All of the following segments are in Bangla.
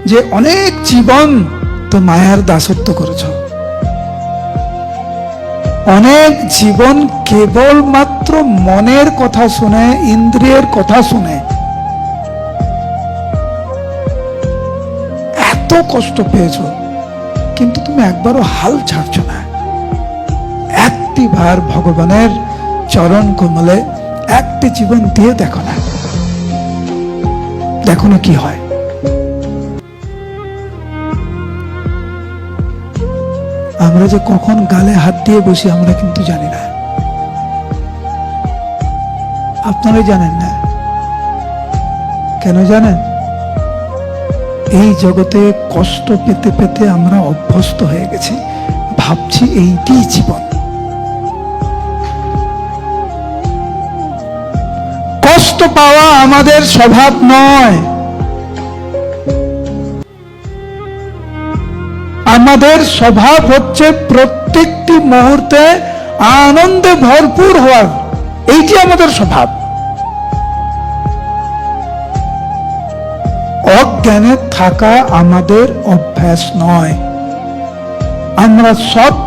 যে অনেক জীবন তো মায়ার দাসত্ব করেছ, অনেক জীবন কেবলমাত্র মনের কথা শুনে, ইন্দ্রিয়ের কথা শুনে এত কষ্ট পেয়েছ, কিন্তু তুমি একবারও হাল ছাড়ছো না। একটিবার ভগবানের চরণ কমলে একটি জীবন দিয়ে দেখো না, দেখো না কি হয়। আমরা যে কখন গালে হাত দিয়ে বসি আমরা কিন্তু জানি না, আপনারাই জানেন না। কেন জানেন? এই জগতে কষ্ট পেতে পেতে আমরা অভ্যস্ত হয়ে গেছি, ভাবছি এইটি জীবন। কষ্ট পাওয়া আমাদের স্বভাব নয়, আমাদের স্বভাব হচ্ছে প্রত্যেকটি মুহূর্তে আনন্দে ভরপুর হওয়ার, এইটি আমাদের স্বভাব। অজ্ঞানে থাকা আমাদের অভ্যাস নয়। আমরা সৎ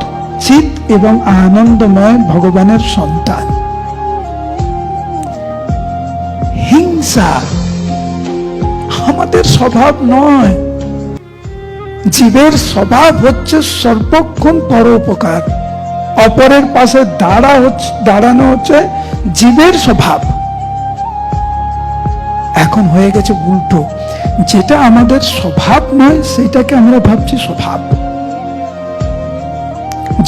চিত এবং আনন্দময় ভগবানের সন্তান। হিংসা আমাদের স্বভাব নয়। জীবের স্বভাব হচ্ছে সর্বক্ষণ পরোপকার, অপরের পাশে দাঁড়ানো হচ্ছে জীবের স্বভাব। এখন হয়ে গেছে উল্টো, যেটা আমাদের স্বভাব নয় সেটাকে আমরা ভাবছি স্বভাব,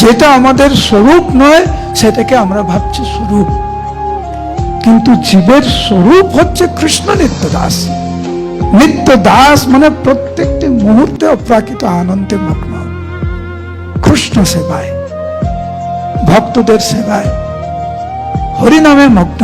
যেটা আমাদের স্বরূপ নয় সেটাকে আমরা ভাবছি স্বরূপ। কিন্তু জীবের স্বরূপ হচ্ছে কৃষ্ণ নিত্যদাস। নিত্যদাস মানে প্রত্যেকটি মুহূর্তে অপ্রাকৃত আনন্দে মগ্ন, কৃষ্ণ সেবায়, ভক্তদের সেবায়, হরিনামে মগ্ন।